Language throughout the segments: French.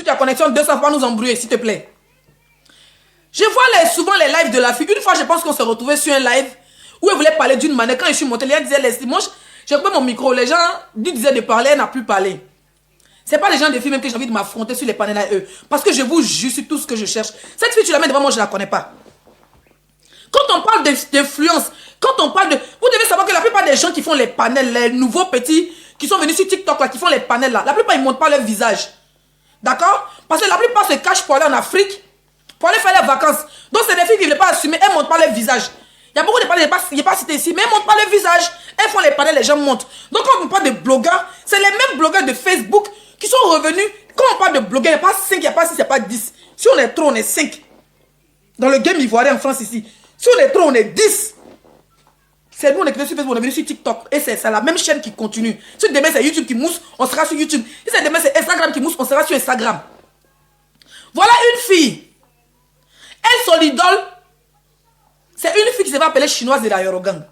ta connexion 200 fois nous embrouiller, s'il te plaît. Je vois souvent les lives de la fille. Une fois, je pense qu'on s'est retrouvés sur un live où elle voulait parler d'une manière. Quand je suis montée, les gens disaient, Leslie, moi, j'ai coupé mon micro. Les gens lui disaient de parler, elle n'a plus parlé. C'est pas les gens des filles même que j'ai envie de m'affronter sur les panels à eux. Parce que je vous jure sur tout ce que je cherche. Cette fille, tu la mets devant moi, je la connais pas. Quand on parle d'influence, quand on parle de... Vous devez savoir que la plupart des gens qui font les panels, les nouveaux petits qui sont venus sur TikTok, là, qui font les panels là, la plupart, ils ne montrent pas leur visage. D'accord? Parce que la plupart se cachent pour aller en Afrique, pour aller faire les vacances. Donc, c'est des filles qui ne veulent pas assumer, elles ne montrent pas leur visage. Il y a beaucoup de panels, je n'ai pas cité ici, mais elles ne montrent pas leur visage. Elles font les panels, les gens montrent. Donc, quand on parle de blogueurs, c'est les mêmes blogueurs de Facebook qui sont revenus. Quand on parle de blogueurs, il n'y a pas 5, il n'y a pas 6, il n'y a pas 10. Si on est trop, on est 5. Dans le game ivoirien en France ici. Si on est trop, on est 10. C'est nous, on est sur Facebook, on est venu sur TikTok. Et c'est la même chaîne qui continue. Si demain c'est YouTube qui mousse, on sera sur YouTube. Si demain c'est Instagram qui mousse, on sera sur Instagram. Voilà une fille. Elle, son idole, c'est une fille qui se va appeler chinoise de la Yorogang.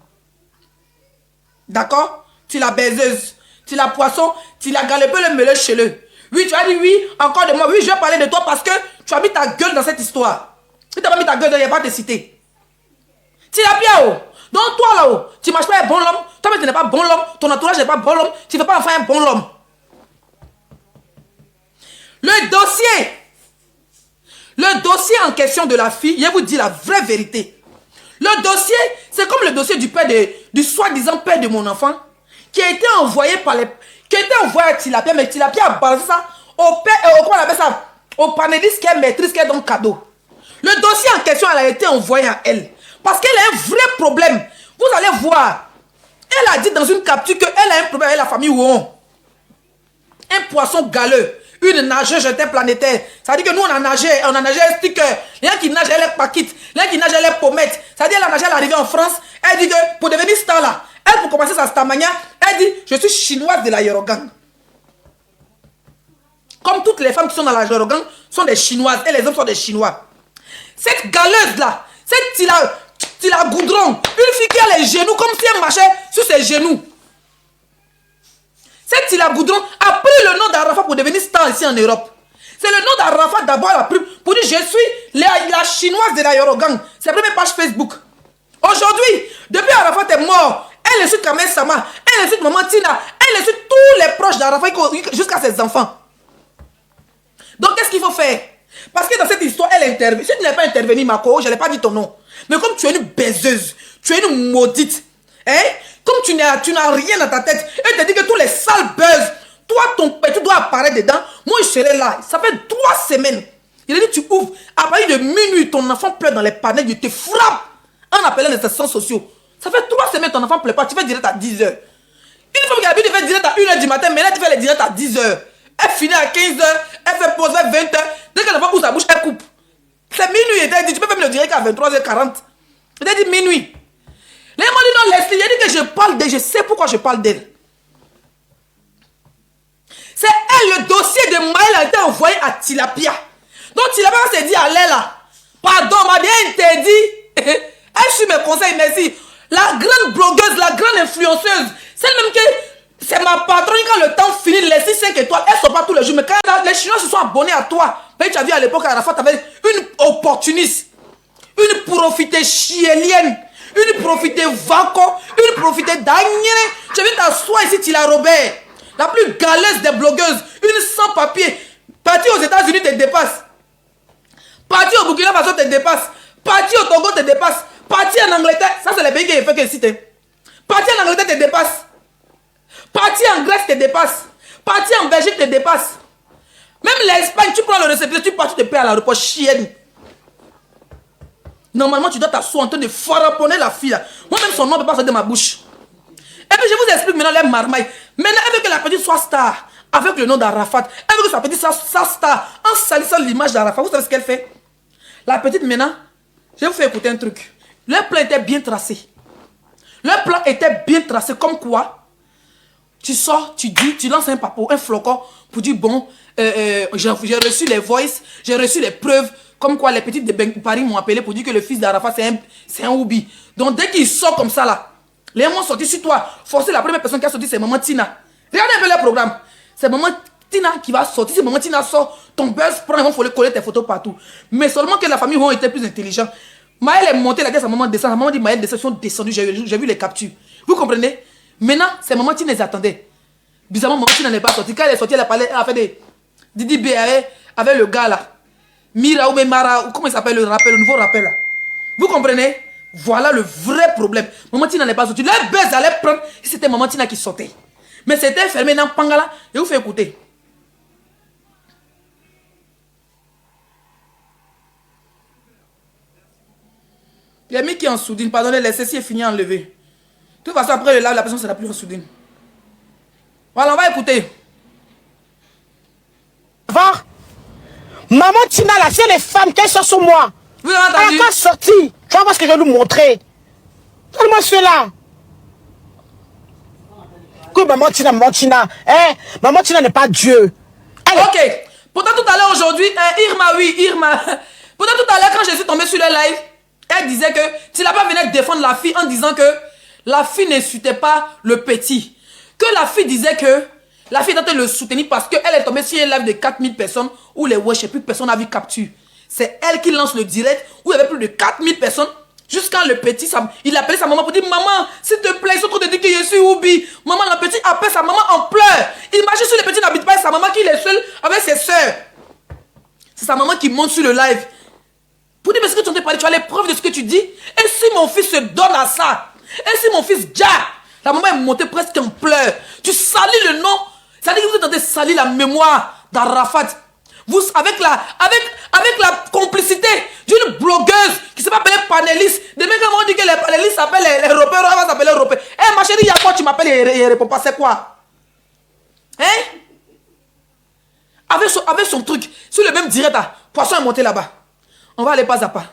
D'accord? Tu la baiseuse, tu la poisson, tu la galopé le meleux chez eux. Oui, tu as dit oui, encore de moi. Oui, je vais parler de toi parce que tu as mis ta gueule dans cette histoire. Si tu n'as pas mis ta gueule, il n'y a pas de te citer. Tu l'as bien haut. Donc toi là-haut, tu ne marches pas un bon homme. Toi-même, tu n'es pas bon homme. Ton entourage n'est pas bon homme. Tu ne veux pas enfin un bon homme. Le dossier en question de la fille, je vous dis la vraie vérité. Le dossier, c'est comme le dossier du père du soi-disant père de mon enfant, qui a été envoyé par les... Qui a été envoyé à Tilapia, mais Tilapia a balancé ça au père, comment on appelle ça, au panéliste qui est maîtrise, qui est donc cadeau. Le dossier en question, elle a été envoyé à elle. Parce qu'elle a un vrai problème. Vous allez voir. Elle a dit dans une capture qu'elle a un problème avec la famille Ouon. Un poisson galeux. Une nageuse interplanétaire. Ça veut dire que nous, on a nagé un sticker. Les gens qui nagent, elle est paquite. Les gens qui nagent, elle est pommette. Ça veut dire qu'elle a nagé, elle est arrivée en France. Elle dit que pour devenir star là, elle, pour commencer sa starmania, elle dit, je suis chinoise de la Yorogang. Comme toutes les femmes qui sont dans la Yorogang sont des chinoises. Et les hommes sont des chinois. Cette galeuse là, cette Tila Goudron, une fille qui a les genoux comme si elle marchait sur ses genoux. Cette Tila Goudron a pris le nom d'Arafat pour devenir star ici en Europe. C'est le nom d'Arafat d'abord pour dire je suis la chinoise de la Yorogang. C'est la première page Facebook. Aujourd'hui, depuis Arafat est mort, elle insulte Kamel Sama, elle insulte Maman Tina, elle insulte tous les proches d'Arafat jusqu'à ses enfants. Donc qu'est-ce qu'il faut faire? Parce que dans cette histoire, elle intervient. Si tu n'es pas intervenu, Mako, je n'ai pas dit ton nom. Mais comme tu es une baiseuse, tu es une maudite, hein? Comme tu n'as rien dans ta tête, elle te dit que tous les sales buzz, toi, ton père, tu dois apparaître dedans. Moi, je serai là. Ça fait 3 semaines. Il a dit, tu ouvres. À partir de minuit, ton enfant pleure dans les panels, il te frappe en appelant les assistants sociaux. Ça fait 3 semaines, ton enfant pleure pas. Tu fais direct à 10 h. Une fois qu'il a l'habitude de faire direct à 1 h du matin, mais là, tu fais les directs à 10 h. Elle finit à 15 h, elle fait pause vers 20 h. Dès qu'elle va ouvre sa bouche, elle coupe. C'est minuit. Elle dit, tu peux faire le direct à 23 h 40. Elle a dit minuit. Les gens m'ont dit non, Leslie, il a dit que je parle d'elle. Je sais pourquoi je parle d'elle. C'est elle, le dossier de Maël a été envoyé à Tilapia. Donc Tilapia s'est dit, allez là. Pardon, m'a bien interdit. Elle suit mes conseils, merci. La grande blogueuse, la grande influenceuse, celle-même que c'est ma patronne, quand le temps finit, Leslie 5 étoiles, elle ne sort pas tous les jours. Mais quand les Chinois se sont abonnés à toi, ben, tu as vu à l'époque, à la fois, tu avais une opportuniste, une profitée chiélienne, une profitée vaco, une profitée d'Agnere. Tu viens t'asseoir ici, Tila Robert, la plus galeuse des blogueuses, une sans-papier. Parti aux États-Unis te dépasse. Parti au Burkina Faso te dépasse. Parti au Togo te dépasse. Parti en Angleterre, ça c'est les pays qui fait que citer. Parti en Angleterre te dépasse. Parti en Grèce te dépasse. Parti en Belgique te dépasse. Même l'Espagne, tu prends le récepteur, tu pars, tu te paies à l'aéroport, chienne. Normalement, tu dois t'asseoir en train de faraponner la fille. Moi-même, son nom ne peut pas sortir de ma bouche. Et puis, je vous explique maintenant les marmailles. Maintenant, elle veut que la petite soit star. Avec le nom d'Arafat. Elle veut que sa petite soit star. En salissant l'image d'Arafat. Vous savez ce qu'elle fait? La petite, maintenant, je vais vous faire écouter un truc. Le plan était bien tracé. Le plan était bien tracé. Comme quoi, tu sors, tu dis, tu lances un papo, un flocon, pour dire, bon, j'ai reçu les voices, j'ai reçu les preuves. Comme quoi les petites de Paris m'ont appelé pour dire que le fils d'Arafat c'est un oubi. Donc dès qu'il sort comme ça là, les gens sont sortis sur toi. Forcez la première personne qui a sorti c'est Maman Tina. Regardez un peu le programme. C'est Maman Tina qui va sortir. Si maman Tina sort, ton buzz prend, il faut coller tes photos partout. Mais seulement que la famille ont été plus intelligents. Maëlle est montée, elle a dit à sa maman descend. Sa maman dit Maëlle descend, ils sont descendus, j'ai vu les captures. Vous comprenez? Maintenant, c'est maman Tina les attendait. Bizarrement, maman Tina n'est pas sortie. Quand elle est sortie, elle a parlé, elle a fait des Didi B avec le gars là. Mira ou Mara, comment il s'appelle le rappel, le nouveau rappel là. Vous comprenez? Voilà le vrai problème. Maman Tina n'est pas sortie. Le buzz allait prendre, c'était maman Tina qui sortait. Mais c'était fermé dans Pangala. Je vous fais écouter. Il y a mis qui est en soudine. Pardonnez, le ceci est fini à enlever. De toute façon, après le live, la personne ne sera plus en soudine. Voilà, on va écouter. Va. Maman Tina, là, c'est les femmes qui sont sur moi. Vous avez entendu? Elle n'a pas sorti. Tu vas voir ce que je vais nous montrer. Donne-moi cela. Que maman Tina, hein? Maman Tina n'est pas Dieu. Elle ok. Pourtant, tout à l'heure, aujourd'hui, Irma. Pourtant, tout à l'heure, quand je suis tombée sur le live, elle disait que Tilla-Ba venait défendre la fille en disant que la fille n'insultait pas le petit. Que la fille disait que la fille était en train de le soutenir parce qu'elle est tombée sur un live de 4000 personnes où les wesh et plus personne n'a vu capture. C'est elle qui lance le direct où il y avait plus de 4000 personnes. Jusqu'à le petit, il appelait sa maman pour dire maman, s'il te plaît, ils sont trop de dire que je suis Oubi. Maman, le petit appelle sa maman en pleurs. Imagine si le petit n'habite pas avec sa maman, qu'il est seul avec ses soeurs. C'est sa maman qui monte sur le live. Pour dire, mais ce que tu entends parler, tu as les preuves de ce que tu dis. Et si mon fils se donne à ça? Et si mon fils ja? La maman est montée presque en pleurs. Tu salis le nom. Ça veut dire que vous êtes en train de salir la mémoire d'Arafat. Vous, avec la complicité d'une blogueuse qui s'appelle Panéliste. Des mecs qui m'ont dit que les panélistes s'appellent les repères, elle va s'appeler repères. Eh ma chérie, il y a quoi? Tu m'appelles et il répond pas, c'est quoi? Hein? Avec son truc, sur le même direct, Poisson est monté là-bas. On va aller pas à pas.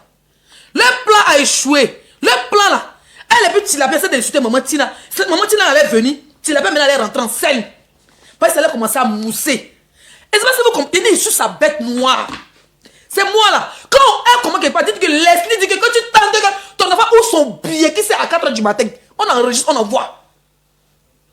Le plan a échoué. Le plan là. Elle est petite, la personne de l'insulter Maman Tina. Maman Tina allait venir. Tilla-Ba maintenant allait rentrer en scène. Parce qu'elle allait commencer à mousser. Et c'est pas si vous comprenez sur sa bête noire. C'est moi là. Quand elle commence quelque part, dites que Leslie dit que quand tu tentes que ton enfant ouvre son billet qui c'est à 4 h du matin, on enregistre, on envoie.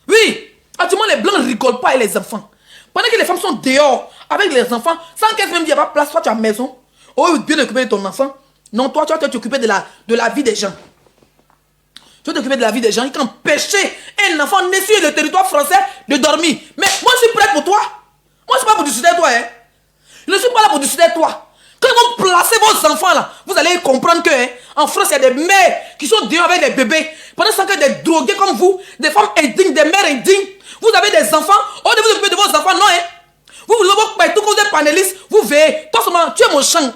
Oui. Actuellement, les blancs ne rigolent pas avec les enfants. Pendant que les femmes sont dehors avec les enfants, sans qu'elles même disent pas place, toi tu as maison. Oh, bien t'occuper de ton enfant. Non, toi, tu vas t'occuper de la vie des gens. Tu vas t'occuper de la vie des gens. Ils t'ont empêché un enfant né sur le territoire français de dormir. Mais moi, je suis prête pour toi. Moi, je ne suis pas pour discuter toi. Hein. Je ne suis pas là pour discuter toi. Quand ils vont placer vos enfants là, vous allez comprendre que en France, il y a des mères qui sont dehors avec des bébés. Pendant ce temps, des drogués comme vous, des femmes indignes, des mères indignes. Vous avez des enfants. Au lieu de vous occuper de vos enfants, non. Hein. Tout comme des panélistes, vous veillez. Toi seulement, tu es mon champ.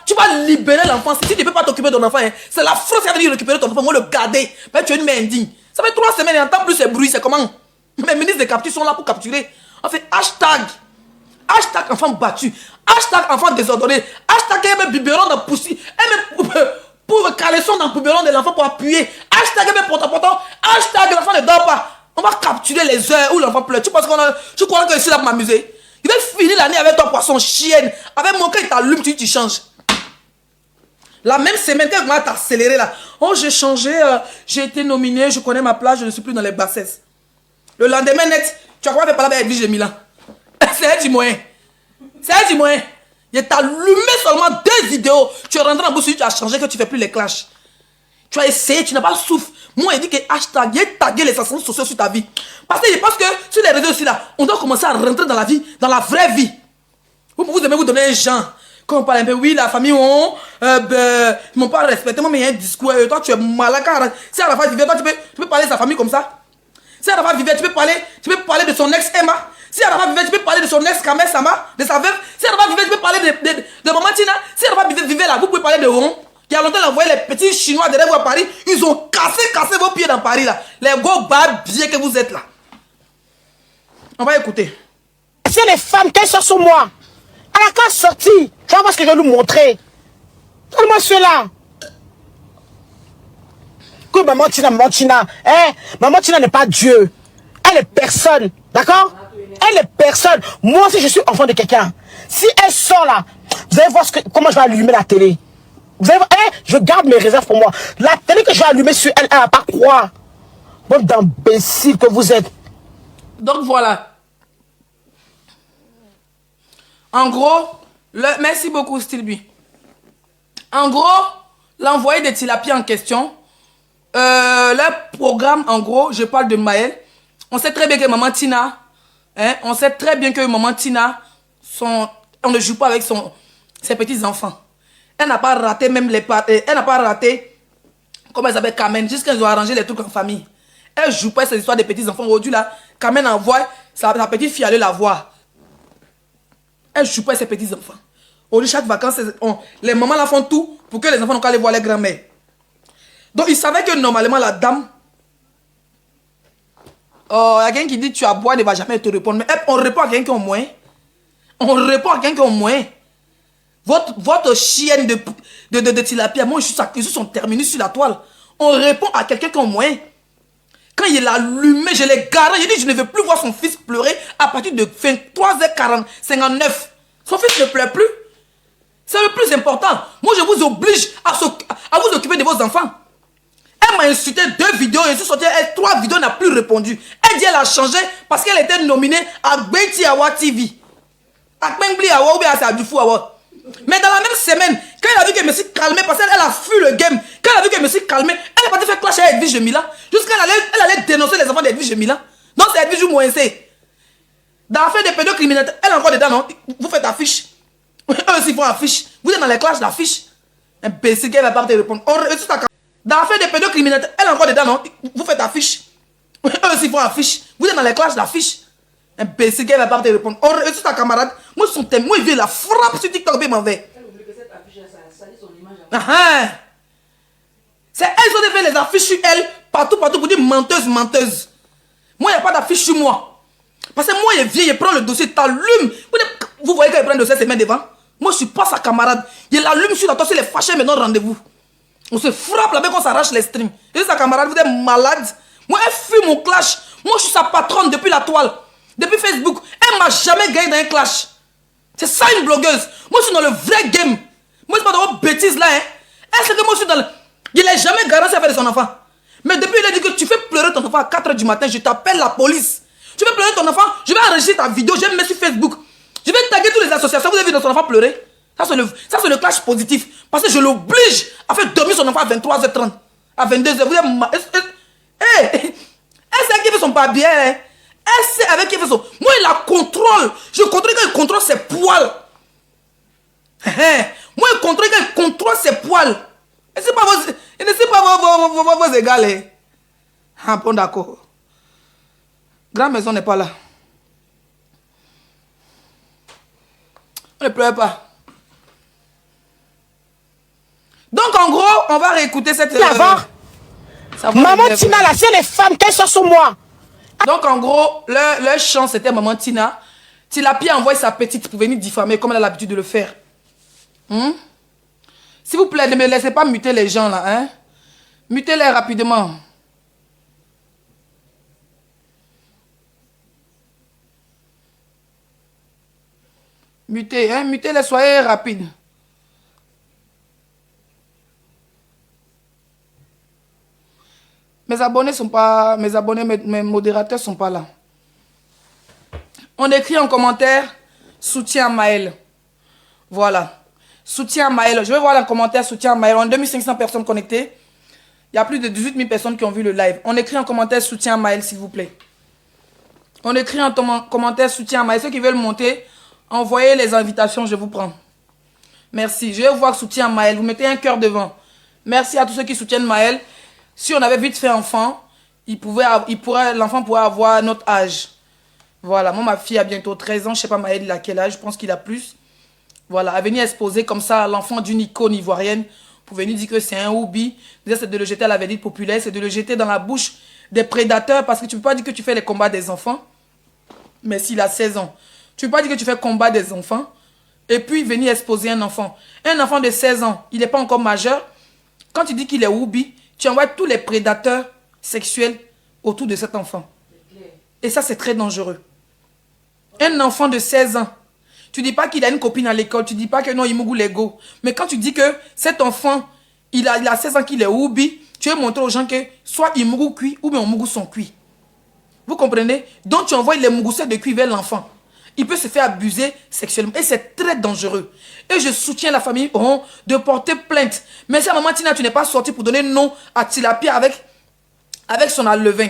Tu vas libérer l'enfant. Si tu ne peux pas t'occuper de ton enfant, hein, c'est la France qui va venir récupérer ton enfant. Moi, le garder. Mais tu es une mère indigne. Ça fait 3 semaines et en temps plus c'est bruit. C'est comment? Mes ministres de capture sont là pour capturer. On fait hashtag. Hashtag enfant battu. Hashtag enfant désordonné. Hashtag biberon dans poussi. Pour caleçon dans le biberon de l'enfant pour appuyer. Hashtag portant. Hashtag l'enfant ne dort pas. On va capturer les heures où l'enfant pleure. Tu crois que je suis là pour m'amuser? Il va finir l'année avec ton poisson chienne. Avec mon cœur, il t'allume, tu changes. La même semaine, quand il va t'accélérer là. Oh, j'ai changé, j'ai été nominé, je connais ma place, je ne suis plus dans les bassesses. Le lendemain net, tu as quoi faire parler avec Edwige Milan? C'est elle du moyen. C'est elle du moyen. Il t'a allumé seulement 2 vidéos. Tu es rentré dans la bouche, tu as changé, que tu ne fais plus les clashs. Tu as essayé, tu n'as pas souffle. Moi, il dit que hashtag, il a tagué les ascensions sociaux sur ta vie. Parce que je pense que sur les réseaux aussi là, on doit commencer à rentrer dans la vie, dans la vraie vie. Vous aimez vous donner un genre. Quand on parle un peu, oui, la famille, ils m'ont pas respecté. Moi, mais il y a un discours. Toi, tu es malade. Si Arafat vivait, toi, tu peux parler de sa famille comme ça. Si Arafat vivait, tu peux parler de son ex Emma. Si Arafat vivait, tu peux parler de son ex Kamel Sama, de sa veuve. Si Arafat vivait, tu peux parler de Maman Tina. Si Arafat vivait là, vous pouvez parler de Ron. Il y a longtemps, il a envoyé les petits Chinois derrière vous à Paris. Ils ont cassé vos pieds dans Paris là. Les gros barbiers que vous êtes là. On va écouter. C'est les femmes qui sont sur moi. Elle n'a qu'à sortir. Tu vas voir ce que je vais nous montrer. Donne-moi cela. Que maman Tina, hein? Maman Tina n'est pas Dieu. Elle est personne. D'accord? Elle est personne. Moi aussi, je suis enfant de quelqu'un. Si elle sort là, vous allez voir comment je vais allumer la télé. Vous allez voir, je garde mes réserves pour moi. La télé que je vais allumer sur elle, elle va pas croire. Bande d'imbéciles que vous êtes. Donc voilà. En gros, merci beaucoup Stilby. En gros, l'envoyé de Tilapia en question, leur programme, en gros, je parle de Maël. On sait très bien que maman Tina, on sait très bien que maman Tina, on ne joue pas avec ses petits-enfants. Elle n'a pas raté même elle n'a pas raté, comment elle s'appelle, Carmen, jusqu'à qu'ils ont arrangé les trucs en famille. Elle joue pas ces histoires de petits-enfants. Aujourd'hui, là, Carmen envoie sa petite fille aller la voir. Elle joue pas ses petits-enfants. Aujourd'hui, chaque vacances, les mamans là font tout pour que les enfants n'ont qu'à aller voir les grands-mères. Donc, il savait que normalement, la dame... Il y a quelqu'un qui dit tu as boire, ne va jamais te répondre. Mais on répond à quelqu'un qui a moins. On répond à quelqu'un qui a moins. Votre chienne de tilapia, moi je suis son terminus sur la toile. On répond à quelqu'un qui a moins. Quand il a allumé, je l'ai garé. J'ai dit je ne veux plus voir son fils pleurer à partir de 23h59. Son fils ne pleure plus. C'est le plus important. Moi je vous oblige à vous occuper de vos enfants. Elle m'a insulté 2 vidéos, je suis sorti, 3 vidéos n'a plus répondu. Elle dit elle a changé parce qu'elle était nominée à Beti Awa TV. À Bengli Awa ou bien à Sadufou Awa. Mais dans la même semaine, quand elle a vu que je me suis calmé, parce qu'elle a fui le game, quand elle a vu que je me suis calmé, elle est partie faire clash avec Edwige Mila. Jusqu'à elle allait dénoncer les enfants d'Edwige Mila. Donc c'est Edwige Mouensé. Dans l'affaire des pédocriminels, elle est encore dedans, non? Vous faites affiche. Eux aussi font affiche. Vous êtes dans les clashs d'affiche. Imbécile, qu'elle va pas te répondre. Dans l'affaire des pédocriminels, elle est encore dedans, non? Vous faites affiche. Eux aussi font affiche. Vous êtes dans les clashs d'affiche. Imbécile, qu'elle va pas te répondre. C'est ta camarade. Moi, il vient la frappe sur TikTok, il m'en va. C'est elles qui ont fait les affiches sur elle, partout, pour dire menteuse. Moi, il n'y a pas d'affiche sur moi. Parce que moi, il vient, il prend le dossier, t'allume. Vous voyez quand il prend le dossier, c'est main devant. Moi, je ne suis pas sa camarade. Il l'allume sur la toile, il est fâché, mais non rendez-vous. On se frappe là-bas, on s'arrache les streams. Je suis sa camarade, vous êtes malade. Moi, elle fuit mon clash. Moi, je suis sa patronne depuis la toile. Depuis Facebook, elle m'a jamais gagné dans un clash. C'est ça une blogueuse. Moi je suis dans le vrai game. Moi je suis pas dans vos bêtises là. Elle sait que moi je suis dans le... Il n'a jamais garanti à faire de son enfant. Mais depuis il a dit que tu fais pleurer ton enfant à 4 h du matin, je t'appelle la police. Tu fais pleurer ton enfant, je vais enregistrer ta vidéo, je vais me mettre sur Facebook. Je vais taguer toutes les associations, vous avez vu ton enfant pleurer. Ça c'est le clash positif. Parce que je l'oblige à faire dormir son enfant à 23h30. À 22h. Vous êtes... Elle sait qui fait son papier. Elle sait avec qui il fait son... Moi, il la contrôle. Je contrôle quand il contrôle ses poils. Moi, il contrôle quand il contrôle ses poils. Et ce n'est pas vos égales. Ah, bon, d'accord. Grande maison n'est pas là. On ne pleure pas. Donc, en gros, on va réécouter cette... Maman Tina, là, c'est les femmes qui sont sur moi. Donc, en gros, leur chance, c'était maman Tina. Tilapia envoie sa petite pour venir diffamer comme elle a l'habitude de le faire. S'il vous plaît, ne me laissez pas muter les gens, là. Mutez-les rapidement. Mutez-les, soyez rapides. Mes abonnés sont pas... mes modérateurs sont pas là. On écrit en commentaire soutien à Maël. Voilà. Soutien à Maël. Je vais voir en commentaire soutien à Maël. On a 2500 personnes connectées. Il y a plus de 18 000 personnes qui ont vu le live. On écrit en commentaire soutien à Maël, s'il vous plaît. On écrit en commentaire soutien à Maël. Ceux qui veulent monter, envoyez les invitations, je vous prends. Merci. Je vais voir soutien à Maël. Vous mettez un cœur devant. Merci à tous ceux qui soutiennent Maël. Si on avait vite fait enfant, l'enfant pourrait avoir notre âge. Voilà, moi ma fille a bientôt 13 ans, je ne sais pas Maël il a quel âge, je pense qu'il a plus. Voilà, à venir exposer comme ça l'enfant d'une icône ivoirienne pour venir dire que c'est un hobby. Déjà c'est de le jeter à la vedette populaire, c'est de le jeter dans la bouche des prédateurs parce que tu ne peux pas dire que tu fais les combats des enfants. Mais s'il a 16 ans, tu ne peux pas dire que tu fais combat des enfants et puis venir exposer un enfant. Un enfant de 16 ans, il n'est pas encore majeur. Quand tu dis qu'il est hobby, tu envoies tous les prédateurs sexuels autour de cet enfant. Et ça, c'est très dangereux. Un enfant de 16 ans, tu ne dis pas qu'il a une copine à l'école, tu ne dis pas que non, il mougou l'ego. Mais quand tu dis que cet enfant, il a 16 ans qu'il est houbi, tu veux montrer aux gens que soit il mougou cuit ou bien on mougou son cuit. Vous comprenez? Donc tu envoies les mougoussets de cuit vers l'enfant. il peut se faire abuser sexuellement. Et c'est très dangereux. Et je soutiens la famille de porter plainte. Mais si à maman Tina, tu n'es pas sorti pour donner non à Tilapia avec son enlevain.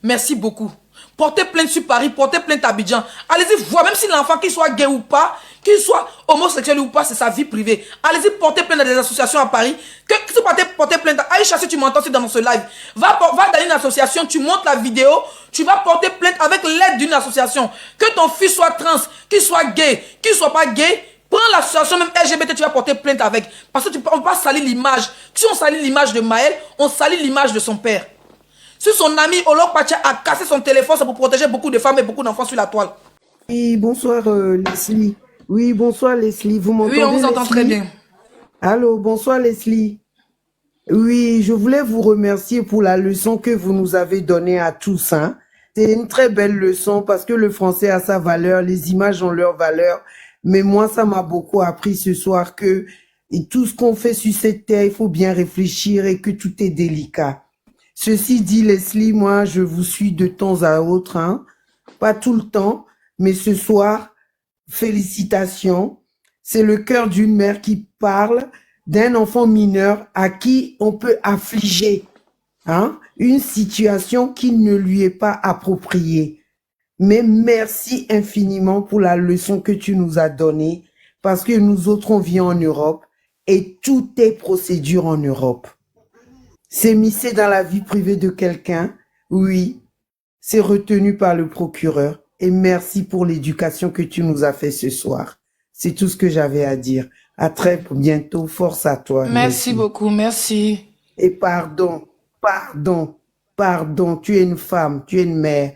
Merci beaucoup. Portez plainte sur Paris, portez plainte à Abidjan. Allez-y voir, même si l'enfant, qu'il soit gay ou pas, qu'il soit homosexuel ou pas, c'est sa vie privée. Allez-y porter plainte à des associations à Paris. Que si vous portez plainte, Aïcha, si tu m'entends aussi dans ce live, va dans une association, tu montes la vidéo, tu vas porter plainte avec l'aide d'une association. Que ton fils soit trans, qu'il soit gay, qu'il soit pas gay, prends l'association même LGBT, tu vas porter plainte avec. Parce que on va salir l'image. Si on salit l'image de Maël, on salit l'image de son père. Si son ami Olok Pacha a cassé son téléphone, c'est pour protéger beaucoup de femmes et beaucoup d'enfants sur la toile. Oui, bonsoir Leslie. Oui, bonsoir Leslie. Vous m'entendez? Oui, on vous entend très bien. Allô, bonsoir Leslie. Oui, je voulais vous remercier pour la leçon que vous nous avez donnée à tous. Hein. C'est une très belle leçon parce que le français a sa valeur, les images ont leur valeur. Mais moi, ça m'a beaucoup appris ce soir que et tout ce qu'on fait sur cette terre, il faut bien réfléchir et que tout est délicat. Ceci dit, Leslie, moi, je vous suis de temps à autre, hein. Pas tout le temps, mais ce soir, félicitations. C'est le cœur d'une mère qui parle d'un enfant mineur à qui on peut affliger, hein, une situation qui ne lui est pas appropriée. Mais merci infiniment pour la leçon que tu nous as donnée, parce que nous autres, on vit en Europe et tout est procédure en Europe. S'émisser dans la vie privée de quelqu'un, oui, c'est retenu par le procureur. Et merci pour l'éducation que tu nous as fait ce soir. C'est tout ce que j'avais à dire. À très bientôt. Force à toi. Merci beaucoup. Merci. Et pardon. Tu es une femme, tu es une mère.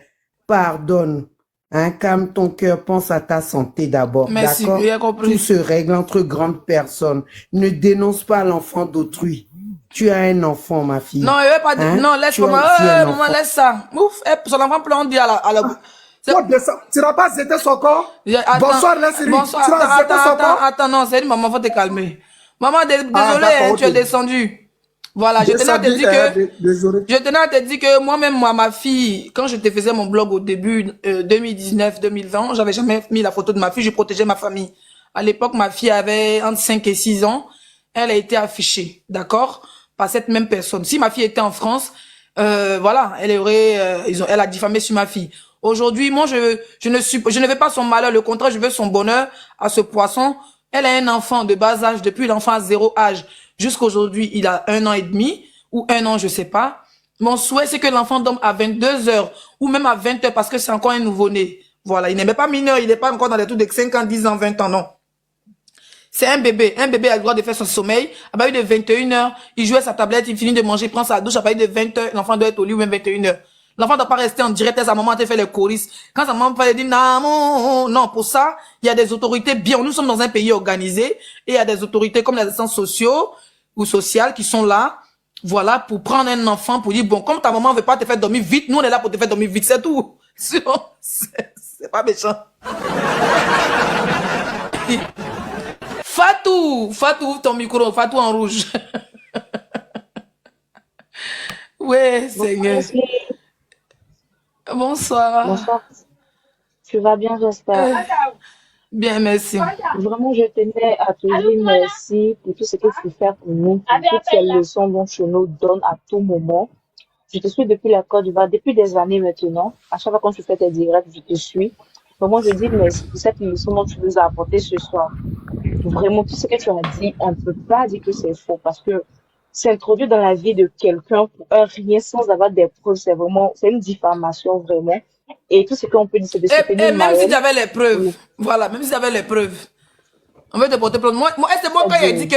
Pardonne. Hein, calme ton cœur, pense à ta santé d'abord. Merci, d'accord? j'ai compris. Tout se règle entre grandes personnes. Ne dénonce pas l'enfant d'autrui. Tu as un enfant, ma fille. Non, il veut pas dire. Hein? Non, laisse maman. Maman, laisse ça. Ouf, son enfant pleure, on dit à la... Tu n'as pas zété son corps? Bonsoir, Leslie. Bonsoir, Tu as zété son corps? attends, non, c'est une maman, faut te calmer. Maman, désolé, hein, tu es descendu. Voilà, je tenais à te dire que moi-même, ma fille, quand je te faisais mon blog au début 2019-2020, j'avais jamais mis la photo de ma fille, je protégeais ma famille. À l'époque, ma fille avait entre 5 et 6 ans, elle a été affichée, d'accord, par cette même personne. Si ma fille était en France, voilà, elle a diffamé sur ma fille. Aujourd'hui, moi, je ne veux pas son malheur, le contraire, je veux son bonheur à ce poisson. Elle a un enfant de bas âge, depuis l'enfant à 0 âge, jusqu'aujourd'hui, il a 1 an et demi, ou 1 an, je sais pas. Mon souhait, c'est que l'enfant dorme à 22 heures, ou même à 20 heures, parce que c'est encore un nouveau-né. Voilà, il n'est même pas mineur, il n'est pas encore dans les trucs de 5 ans, 10 ans, 20 ans, non. C'est un bébé. Un bébé a le droit de faire son sommeil. À partir de 21 heures, il joue à sa tablette, il finit de manger, il prend sa douche. À partir de 20 heures, l'enfant doit être au lit ou même 21 heures. L'enfant ne doit pas rester en direct à sa maman te fait les choristes. Quand sa maman fait dire non, pour ça, il y a des autorités bien. Nous sommes dans un pays organisé et il y a des autorités comme les assistants sociaux ou sociales qui sont là, voilà, pour prendre un enfant, pour dire bon, comme ta maman veut pas te faire dormir vite, nous on est là pour te faire dormir vite, c'est tout. C'est pas méchant. Fatou, ouvre ton micro, Fatou en rouge. Ouais, Seigneur. Bonsoir. Bonsoir. Tu vas bien, j'espère. Bien, merci. Vraiment, je tenais à te dire merci pour tout ce que tu fais pour nous, pour toutes ces leçons dont tu nous donnes à tout moment. Je te suis depuis la Côte d'Ivoire, depuis des années maintenant. À chaque fois quand tu fais tes directs, je te suis. Vraiment, je dis merci pour cette leçon dont tu nous as apporté ce soir. Vraiment, tout ce que tu as dit, on ne peut pas dire que c'est faux parce que s'introduire dans la vie de quelqu'un pour un rien sans avoir des preuves, c'est une diffamation vraiment. Et tout ce qu'on peut dire, c'est de soutenir même si j'avais les preuves, voilà, même si j'avais les preuves, on veut te porter plainte. Moi, est-ce que moi, quand j'ai dit que,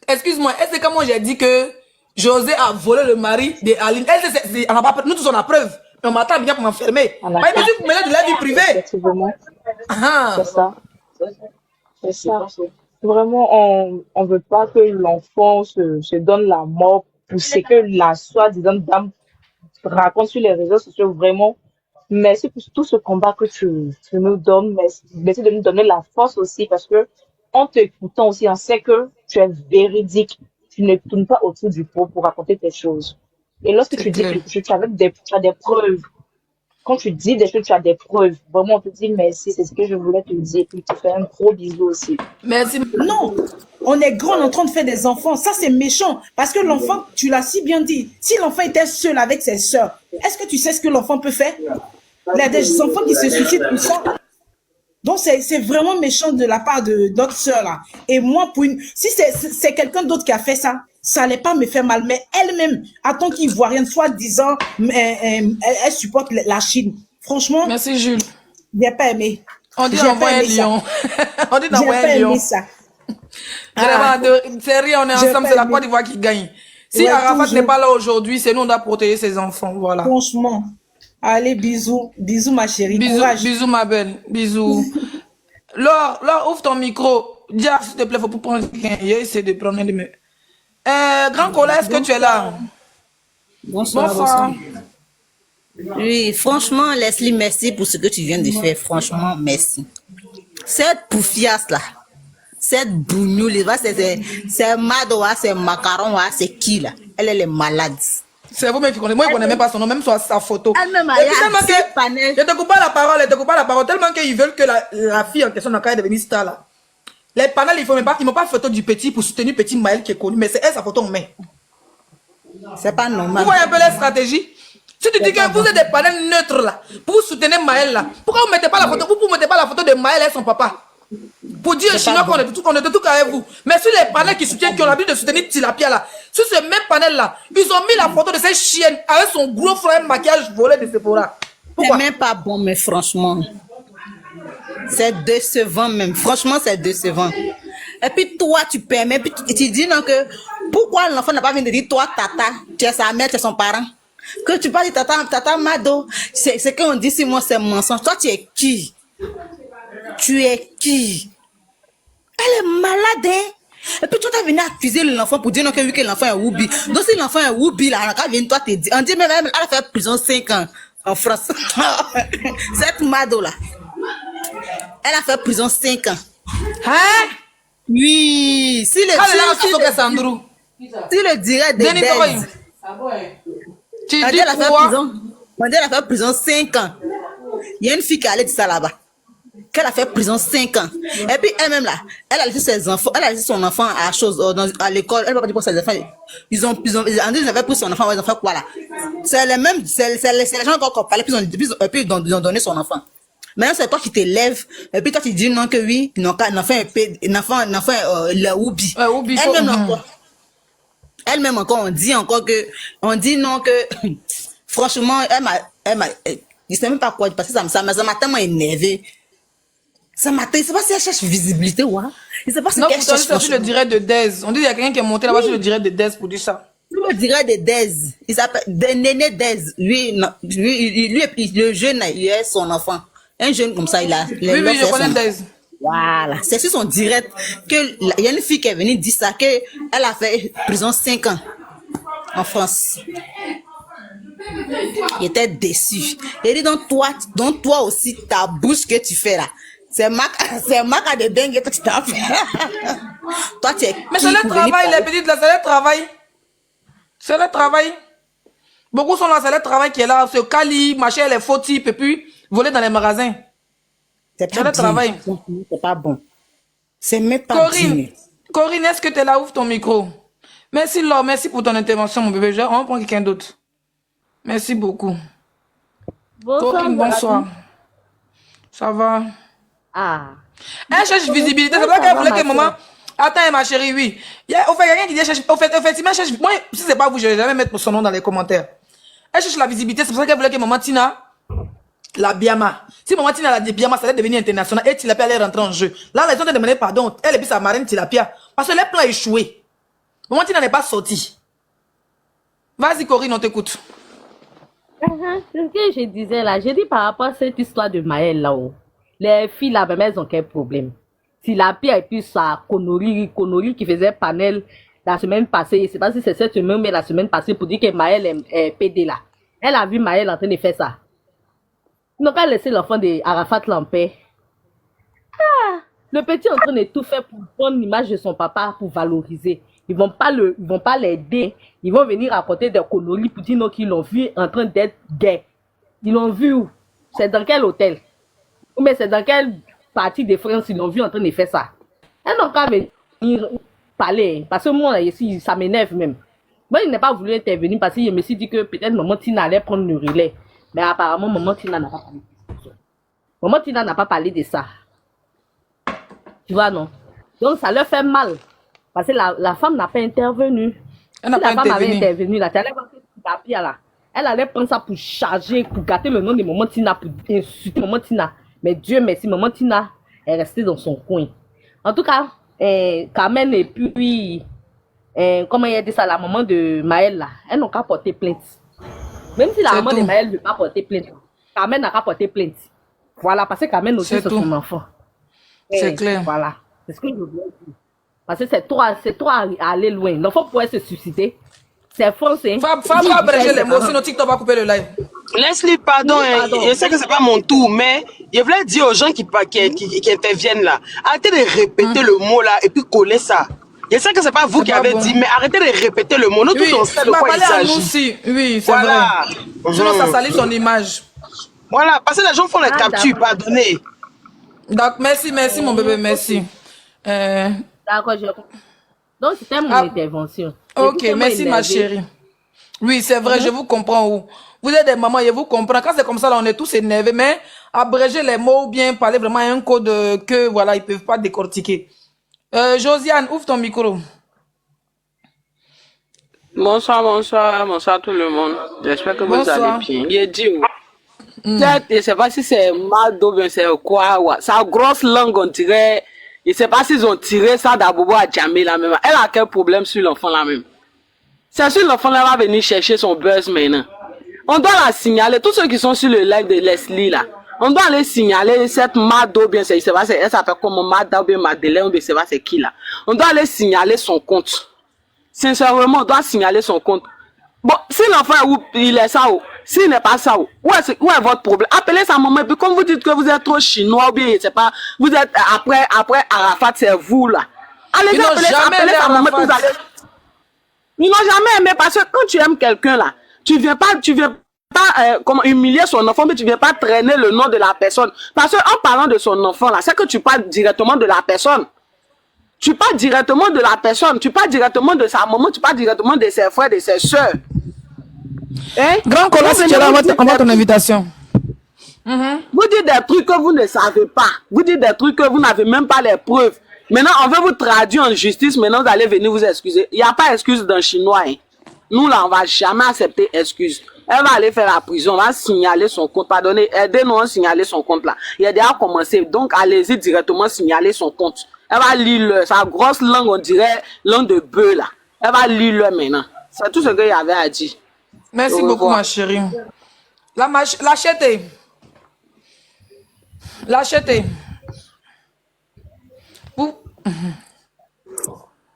excuse-moi, est-ce que quand moi j'ai dit que José a volé le mari d'Aline, nous tous on a preuve, mais on m'attend bien pour m'enfermer. Mais tu me mets de la vie privée. Effectivement. C'est ça. C'est ça. Vraiment, on veut pas que l'enfant se donne la mort pour ce que la soi-disant dame raconte sur les réseaux sociaux. Vraiment, merci pour tout ce combat que tu nous donnes. Merci de nous donner la force aussi parce que en t'écoutant aussi, on sait que tu es véridique. Tu ne tournes pas autour du pot pour raconter tes choses. Et lorsque tu dis que tu as des preuves, quand tu dis des choses, tu as des preuves. Vraiment, on te dit merci, c'est ce que je voulais te dire. Puis tu fais un gros bisou aussi. Merci. Non, on est grand, on est en train de faire des enfants. Ça, c'est méchant. Parce que l'enfant, tu l'as si bien dit, si l'enfant était seul avec ses soeurs, est-ce que tu sais ce que l'enfant peut faire? Il y a des enfants qui se suicident pour ça. Donc, c'est vraiment méchant de la part de notre soeur, là. Et moi, si c'est quelqu'un d'autre qui a fait ça, ça allait pas me faire mal. Mais elle-même, en tant qu'Ivoirienne, soi-disant, elle supporte la Chine. Franchement, Merci, Jules. j'ai pas aimé. On dit J'ai d'envoyer un pas aimé ça. lion. On dit J'ai d'envoyer pas un lion. aimé ça. C'est rien, on est J'ai ensemble, pas c'est la aimé. Côte d'Ivoire qui gagne. Si Ouais, Arafat toujours. n'est pas là aujourd'hui, c'est nous, on doit protéger ses enfants. Voilà. Franchement. Allez, bisous. Bisous, ma chérie. Bisous, Courage. bisous, ma belle. Bisous. Laure, ouvre ton micro. Dis, s'il te plaît, faut pas prendre quelqu'un. Essaie de prendre un de mes. Grand Cola, est-ce que tu es là? Bonsoir. Oui, franchement, Leslie, merci pour ce que tu viens de faire. Franchement, merci. Cette poufiasse là, cette bougnoule, c'est Madoa, c'est Macaron, c'est qui là? Elle est malade. C'est vous-même qui connaissez. Moi, je ne connais même pas son nom, même sa photo. Elle-même, Et puis, elle a tellement un petit que. panel. Je te coupe pas la parole, tellement qu'ils veulent que la fille en question n'a qu'à devenir star là. Les panels, ils m'ont pas photo du petit pour soutenir petit Maël qui est connu, mais c'est elle sa photo en main. C'est pas normal. Vous voyez un peu la stratégie? Si tu dis que vous êtes des panels neutres là, pour soutenir Maël là, pourquoi vous mettez pas la photo, vous mettez pas la photo de Maël et son papa? Pour dire aux Chinois qu'on est de tout avec vous. Mais sur les panels qui soutiennent, qui ont l'habitude de soutenir Tilapia là, sur ce même panel là, ils ont mis la photo de cette chienne avec son gros frère maquillage volé de Sephora. C'est même pas bon, mais franchement. C'est décevant même. Franchement, c'est décevant. Et puis toi, tu permets, puis tu dis non que pourquoi l'enfant n'a pas venu de dire toi, tata, tu es sa mère, tu es son parent. Que tu parles de tata Mado, c'est qu'on dit si moi c'est mensonge. Toi, tu es qui? Tu es qui? Elle est malade, hein? Et puis toi, tu as venu accuser l'enfant pour dire non, que, oui, que l'enfant est Woubi. Donc si l'enfant est Woubi, là, quand vient toi te dire, on dit même, elle a fait prison 5 ans en France. Cette Mado là. Elle a fait prison 5 ans. Hein? Oui, si le dirait de Dez, tu on dis dit elle a fait quoi? prison. On dit elle a fait prison 5 ans. Il y a une fille qui allait dire ça là-bas. Qu'elle a fait prison 5 ans. Et puis elle-même là, elle a laissé ses enfants, elle a laissé son enfant à l'école. Elle va pas dire pour ses enfants. Ils avaient pris son enfant, ils ont fait quoi là? C'est les mêmes, c'est les gens qui ont parlé, puis ils ont donné son enfant. Maintenant, c'est toi qui t'élèves, et puis toi tu dis non que oui, non, qu'un enfant le Oubi. Elle-même encore, on dit non que, franchement, je sais même pas quoi, parce que ça m'a tellement énervé. Ça m'a, je sais pas si elle cherche visibilité, ouais. Je sais pas si non, elle cherche. Non, sur le direct de Dez. On dit qu'il y a quelqu'un qui est monté là-bas sur le direct de Dez pour dire ça. Sur le direct de Dez. Il s'appelle Néné Dez. Lui, le jeune, il est son enfant. Un jeune comme ça, il a. Oui, je connais Dez. Voilà. C'est sur son direct que il y a une fille qui est venue dire ça, qu'elle a fait prison 5 ans en France. Il était déçu. Il dit donc toi aussi, ta bouche que tu fais là. C'est Maca de dingue que tu t'as fait. Toi, tu es. Mais c'est le travail, les petites là, c'est le travail. C'est le travail. Beaucoup sont là, c'est le travail qui est là. Ce Cali, machin, les faux types, et puis voler dans les magasins. C'est le travail. C'est pas bon. C'est même pas bon. Corinne, est-ce que tu es là? Ouvre ton micro. Merci Laure, merci pour ton intervention, mon bébé. On va prendre quelqu'un d'autre. Merci beaucoup. Bonsoir. Corinne, bonsoir. Ça va? Ah. Elle cherche visibilité. C'est pas qu'elle voulait que maman. Attends, ma chérie, oui. Il y a quelqu'un qui dit cherche. Effectivement, cherche. Moi, si c'est pas vous, je vais jamais mettre son nom dans les commentaires. Elle cherche la visibilité. C'est pour ça qu'elle voulait que maman Tina, la Biama. Si maman Tina la Biama, ça allait devenir international. Et Tilapia allait rentrer en jeu. Là, ils ont demandé pardon. Elle et puis sa marraine Tilapia. Parce que les plans échoués. Maman Tina n'est pas sortie. Vas-y, Corinne, on t'écoute. C'est ce que je disais là. J'ai dit par rapport à cette histoire de Maël là-haut. Les filles là, même elles ont quel problème? Si la pire et puis sa connerie qui faisait panel la semaine passée, je sais pas si c'est cette semaine, mais la semaine passée pour dire que Maël est PD là. Elle a vu Maël en train de faire ça. Ils n'ont qu'à laisser l'enfant de Arafat en paix. Ah, le petit est en train de tout faire pour prendre l'image de son papa pour valoriser. Ils vont pas l'aider. Ils vont venir raconter des conneries pour dire non qu'ils l'ont vu en train d'être gay. Ils l'ont vu où? C'est dans quel hôtel? Ou mais c'est dans quelle partie de France ils l'ont vu en train de faire ça? Elles n'ont qu'à venir parler. Parce que moi, ici, ça m'énerve même. Moi, il n'a pas voulu intervenir parce qu'il me suis dit que peut-être maman Tina allait prendre le relais. Mais apparemment, maman Tina n'a pas parlé de ça. Maman Tina n'a pas parlé de ça. Tu vois, non? Donc, ça leur fait mal. Parce que la femme n'a pas intervenu. Elle n'a Si pas la femme avait intervenu. intervenu, là, tu allais voir ce papier là. Elle allait prendre ça pour charger, pour gâter le nom de maman Tina, pour insulter maman Tina. Mais Dieu merci, maman Tina est restée dans son coin. En tout cas, Carmen et puis, comment il a dit ça, la maman de Maël là, elles n'ont qu'à porter plainte. Même si la C'est maman de tout. Maël ne veut pas porter plainte, Carmen n'a qu'à porter plainte. Voilà, parce que Carmen aussi C'est c'est tout. son enfant. C'est clair. Voilà, c'est ce que je voulais dire. Parce que c'est trop à aller loin. L'enfant pourrait se suicider. C'est français. Faut abréger les mots, sinon TikTok va couper le live. Leslie, pardon, Oui, pardon. je sais que c'est pas mon tour, mais je voulais dire aux gens qui interviennent là, arrêtez de répéter le mot là et puis coller ça. Je sais que c'est pas vous C'est qui pas avez bon. dit, mais arrêtez de répéter le mot. Nous tous on sait de m'a quoi il parlé à nous s'agit. aussi. Oui, c'est Voilà. vrai. Sinon, ça salit son image. Voilà, parce que les gens font les Ah, captures, d'accord. pardonnez. Donc, merci mon bébé, merci. D'accord, je comprends. Donc, c'était mon intervention. J'ai Ok, dit que moi, merci ma énervée. chérie. Oui, c'est vrai, je vous comprends. Vous êtes des mamans, je vous comprends. Quand c'est comme ça, là, on est tous énervés, mais abréger les mots ou bien parler vraiment à un code que, voilà, ils peuvent pas décortiquer. Josiane, ouvre ton micro. Bonsoir, bonsoir, bonsoir tout le monde. J'espère que vous Bonsoir. allez bien. Il dit, peut-être, je ne sais pas si c'est mal ou bien c'est quoi. Ouais. Sa grosse langue, on dirait, je ne sais pas s'ils ont tiré ça d'Abobo à Djamé là même. Elle a quel problème sur l'enfant là même? C'est sûr l'enfant là va venir chercher son buzz maintenant. On doit la signaler, tous ceux qui sont sur le live de Leslie là. On doit aller signaler cette Mado, bien, elle s'appelle comment Mada ou bien Madeleine ou bien c'est qui là. On doit aller signaler son compte. Sincèrement, on doit signaler son compte. Bon, si l'enfant est où, il est ça où, s'il n'est pas ça où est votre problème? Appelez sa maman, et puis comme vous dites que vous êtes trop chinois ou bien, je sais pas, vous êtes après Arafat, c'est vous là. Allez-y, Ils n'ont jamais aimé sa maman, Arafat. puis vous allez. Ils n'ont jamais aimé parce que quand tu aimes quelqu'un là, tu viens pas comment humilier son enfant, mais tu viens pas traîner le nom de la personne. Parce que en parlant de son enfant là, c'est que tu parles directement de la personne. Tu parles directement de la personne, tu parles directement de sa maman, tu parles directement de ses frères, de ses soeurs. Hein? Grand Cola, si tu es là, on va ton invitation. Vous dites des trucs que vous ne savez pas. Vous dites des trucs que vous n'avez même pas les preuves. Maintenant, on veut vous traduire en justice. Maintenant, vous allez venir vous excuser. Il n'y a pas d'excuse dans le chinois. Hein. Nous, là, on ne va jamais accepter excuse. Elle va aller faire la prison. On va signaler son compte. Pardonnez, aidez-nous à signaler son compte là. Il a déjà commencé. Donc, allez-y directement signaler son compte. Elle va lire sa grosse langue, on dirait langue de bœuf là. Elle va lire maintenant. C'est tout ce qu'il y avait à dire. Merci Au beaucoup, revoir. ma chérie. Lâchetez. Lâchetez. Vous.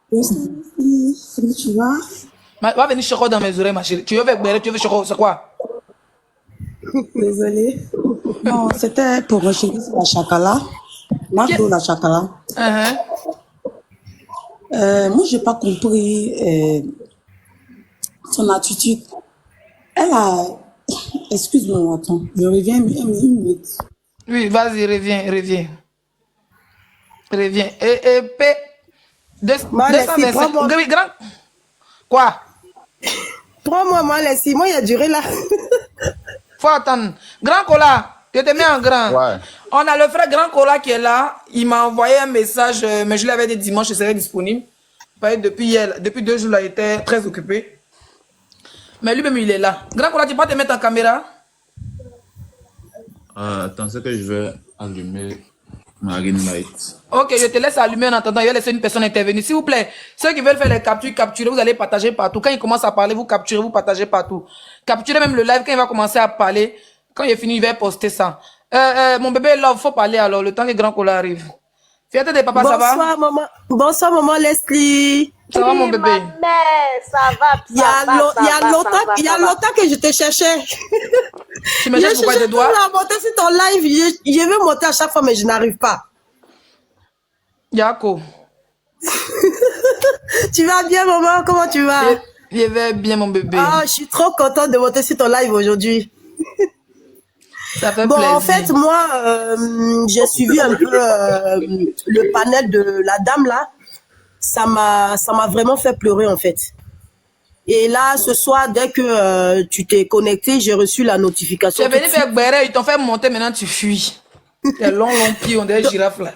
Comment tu vas? Va venir choco dans mes oreilles, ma chérie. Tu veux faire tu veux choco, c'est quoi? Désolée. Non, c'était pour rechercher la chakala. Mardo la chakala. Moi, j'ai pas compris son attitude. Elle a... Excuse-moi, attends. Je reviens une minute. Oui, vas-y, reviens. Et P. Leslie, prends-moi. Grand. Quoi? Prends-moi, moi, Leslie. Moi, il a duré là. Faut attendre. Grand Cola, je te mets en grand. Ouais. On a le frère Grand Cola qui est là. Il m'a envoyé un message, mais je lui avais dit dimanche, je serai disponible. Depuis hier, depuis 2 jours, là, il était très occupé. Mais lui-même, il est là. Grand Cola, tu peux te mettre en caméra? Attends, c'est que je vais allumer ma ring light. Ok, je te laisse allumer en attendant. Je vais laisser une personne intervenir. S'il vous plaît, ceux qui veulent faire les captures, capturez, vous allez partager partout. Quand il commence à parler, vous capturez, vous partagez partout. Capturez même le live quand il va commencer à parler. Quand il est fini, il va poster ça. Mon bébé, là, il faut parler alors, le temps que Grand Cola arrive. Fierté de papa, ça va? Bonsoir, maman. Bonsoir, maman Ça Leslie. va, mon bébé? Ma mère, ça va. Il y a longtemps que je te cherchais. Tu me cherches pourquoi je dois? Je monter sur ton live. Je veux monter à chaque fois, mais je n'arrive pas. Yako. Tu vas bien, maman? Comment tu vas? Je vais bien, mon bébé. Ah, je suis trop contente de monter sur ton live aujourd'hui. Ça fait Bon, plaisir. en fait, moi, j'ai suivi un peu le panel de la dame là. Ça m'a vraiment fait pleurer en fait. Et là, ce soir, dès que tu t'es connecté, j'ai reçu la notification. Tu es venu faire Gbéré, ils t'ont fait monter, maintenant tu fuis. Tes longs pieds, on dirait girafe là.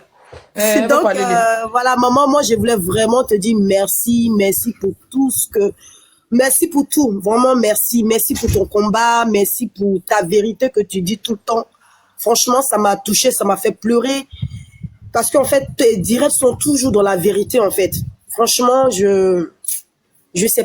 Donc, voilà, maman, moi, je voulais vraiment te dire merci, merci pour tout ce que... Merci pour tout, vraiment merci. Merci pour ton combat, merci pour ta vérité que tu dis tout le temps. Franchement, ça m'a touché, ça m'a fait pleurer. Parce qu'en fait, tes directs sont toujours dans la vérité, en fait. Franchement, je sais